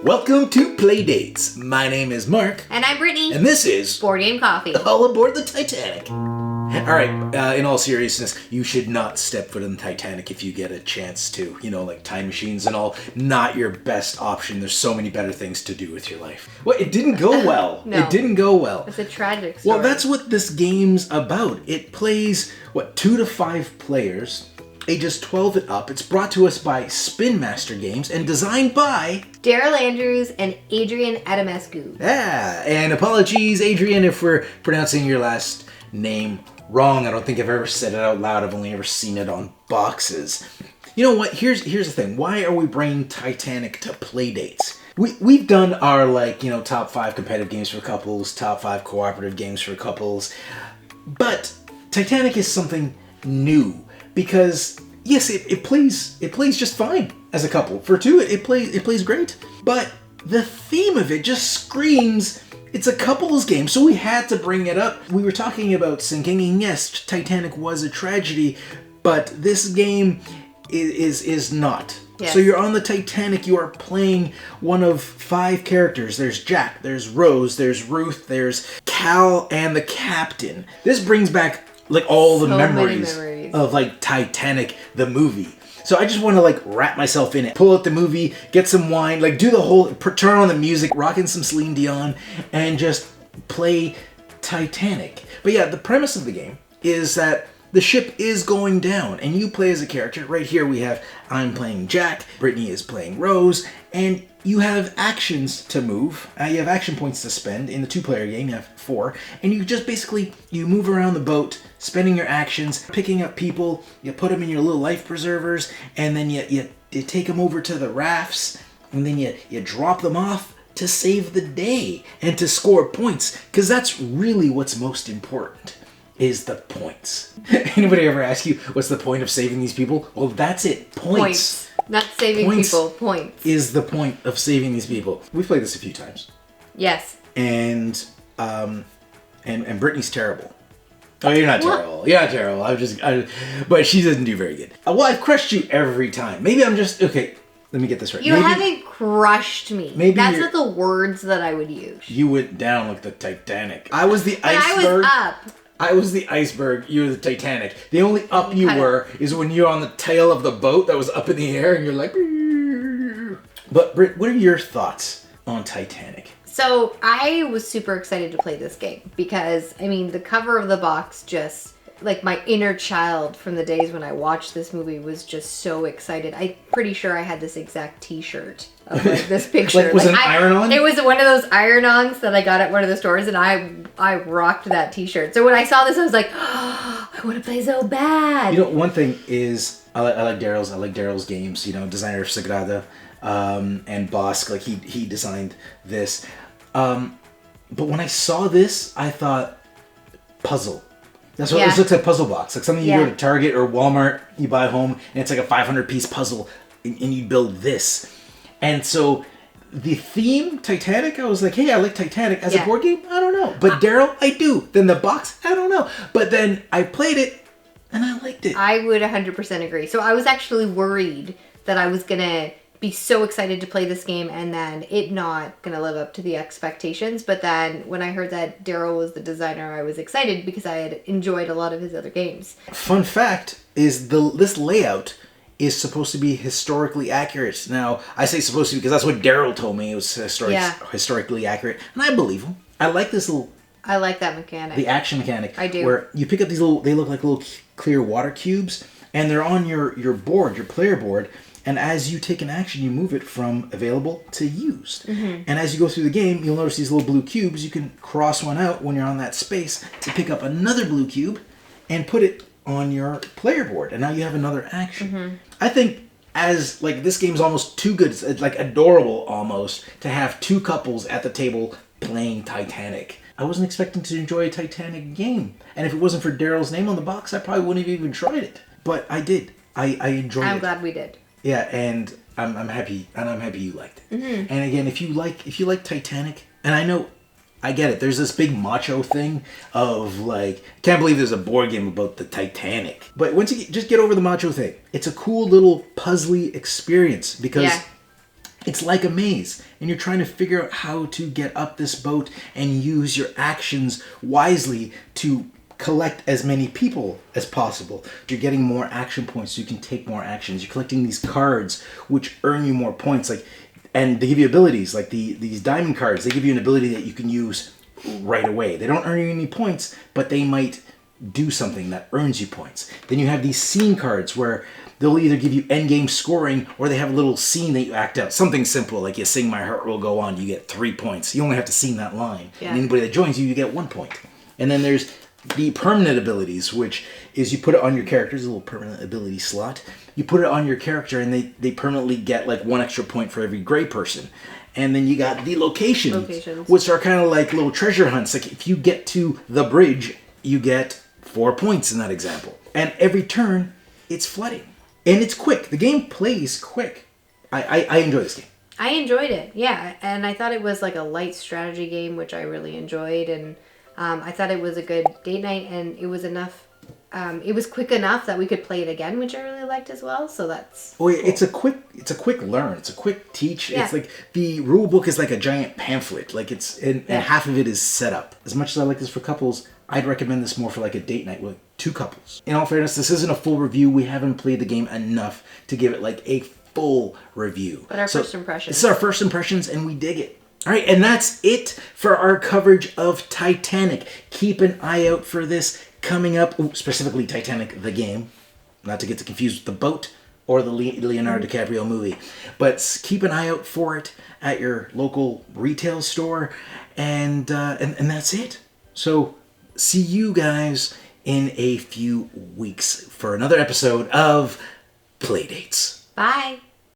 Welcome to Playdates. My name is Mark. And I'm Brittany. And this is Boardgame Coffee. All aboard the Titanic. Alright, in all seriousness, you should not step foot in the Titanic if you get a chance to. You know, like time machines and all, not your best option. There's so many better things to do with your life. Well, it didn't go well. No. It didn't go well. It's a tragic story. Well, that's what this game's about. It plays, 2 to 5 players, ages 12 and up. It's brought to us by Spin Master Games and designed by Daryl Andrews and Adrian Adamescu. Yeah, and apologies, Adrian, if we're pronouncing your last name wrong. I don't think I've ever said it out loud. I've only ever seen it on boxes. You know what? Here's the thing. Why are we bringing Titanic to Playdates? We've done our, top 5 competitive games for couples, top 5 cooperative games for couples, but Titanic is something new. Because yes, it plays just fine as a couple. For two, it plays great. But the theme of it just screams it's a couples game. So we had to bring it up. We were talking about sinking, and yes, Titanic was a tragedy, but this game is not. Yes. So you're on the Titanic. You are playing one of 5 characters. There's Jack. There's Rose. There's Ruth. There's Cal and the captain. This brings back all the memories of Titanic the movie. So I just want to wrap myself in it, pull out the movie, get some wine, do the whole, turn on the music, rock in some Celine Dion, and just play Titanic. But yeah, the premise of the game is that the ship is going down, and you play as a character. Right here I'm playing Jack, Brittany is playing Rose, and you have actions to move. You have action points to spend. In the 2-player game, you have 4. And you just you move around the boat, spending your actions, picking up people, you put them in your little life preservers, and then you take them over to the rafts, and then you drop them off to save the day and to score points. Because that's really what's most important. Is the points. Anybody ever ask you what's the point of saving these people? Well, that's it. Points. Not saving people. Points. Is the point of saving these people. We've played this a few times. Yes. And Brittany's terrible. Oh, you're not terrible. You're not terrible. But she doesn't do very good. Well, I've crushed you every time. Maybe I'm just okay. Let me get this right. You haven't crushed me. Maybe that's not the words that I would use. You went down like the Titanic. I was the iceberg. I was up. I was the iceberg, you were the Titanic. The only up you were is when you're on the tail of the boat that was up in the air and you're like... But Britt, what are your thoughts on Titanic? So I was super excited to play this game because, the cover of the box just... my inner child from the days when I watched this movie was just so excited. I'm pretty sure I had this exact t-shirt of this picture. Was it an iron-on? It was one of those iron-ons that I got at one of the stores, and I rocked that t-shirt. So when I saw this, I was like, oh, I want to play so bad. One thing is, I like Daryl's games, designer of Sagrada, and Bosk, he designed this. But when I saw this, I thought, puzzle. That's what this looks like, puzzle box. Something you go to Target or Walmart, you buy home, and it's a 500-piece puzzle, and you build this. And so the theme, Titanic, I was like, hey, I like Titanic. As a board game, I don't know. But Daryl, I do. Then the box, I don't know. But then I played it, and I liked it. I would 100% agree. So I was actually worried that I was going to be so excited to play this game and then it not going to live up to the expectations. But then when I heard that Daryl was the designer, I was excited because I had enjoyed a lot of his other games. Fun fact is this layout is supposed to be historically accurate. Now, I say supposed to because that's what Daryl told me. It was historically accurate. And I believe him. I like this I like that mechanic. The action mechanic. I do. Where you pick up these they look like little clear water cubes, and they're on your board, your player board, and as you take an action, you move it from available to used. Mm-hmm. And as you go through the game, you'll notice these little blue cubes. You can cross one out when you're on that space to pick up another blue cube and put it on your player board, and now you have another action. Mm-hmm. I think this game's almost too good. It's adorable almost to have 2 couples at the table playing Titanic. I wasn't expecting to enjoy a Titanic game, and if it wasn't for Daryl's name on the box, I probably wouldn't have even tried it. But I did. I enjoyed it. I'm glad we did. Yeah, and I'm happy, and I'm happy you liked it. Mm-hmm. And again, if you like Titanic, and I get it. There's this big macho thing of can't believe there's a board game about the Titanic. But once you just get over the macho thing, it's a cool little puzzly experience because It's like a maze, and you're trying to figure out how to get up this boat and use your actions wisely to collect as many people as possible. You're getting more action points so you can take more actions. You're collecting these cards which earn you more points, and they give you abilities like these diamond cards. They give you an ability that you can use right away. They don't earn you any points, but they might do something that earns you points. Then you have these scene cards where they'll either give you endgame scoring or they have a little scene that you act out. Something simple, like you sing My Heart Will Go On, you get 3 points. You only have to sing that line. Yeah. And anybody that joins you, you get 1 point. And then there's the permanent abilities, which is you put it on your characters, a little permanent ability slot. You put it on your character and they permanently get like 1 extra point for every gray person. And then you got the locations. Which are kind of like little treasure hunts. Like if you get to the bridge, you get 4 points in that example. And every turn, it's flooding. And it's quick. The game plays quick. I enjoy this game. I enjoyed it, yeah. And I thought it was like a light strategy game, which I really enjoyed. And I thought it was a good date night, and it was enough. It was quick enough that we could play it again, which I really liked as well. So that's cool. It's a quick learn. It's a quick teach. Yeah. It's like the rule book is like a giant pamphlet. Like and half of it is set up. As much as I like this for couples, I'd recommend this more for like a date night with 2 couples. In all fairness, this isn't a full review. We haven't played the game enough to give it like a full review. But our first impressions. This is our first impressions, and we dig it. All right, and that's it for our coverage of Titanic. Keep an eye out for this coming up. Ooh, specifically Titanic, the game. Not to get confused with the boat or the Leonardo DiCaprio movie. But keep an eye out for it at your local retail store. And that's it. So see you guys in a few weeks for another episode of Playdates. Bye.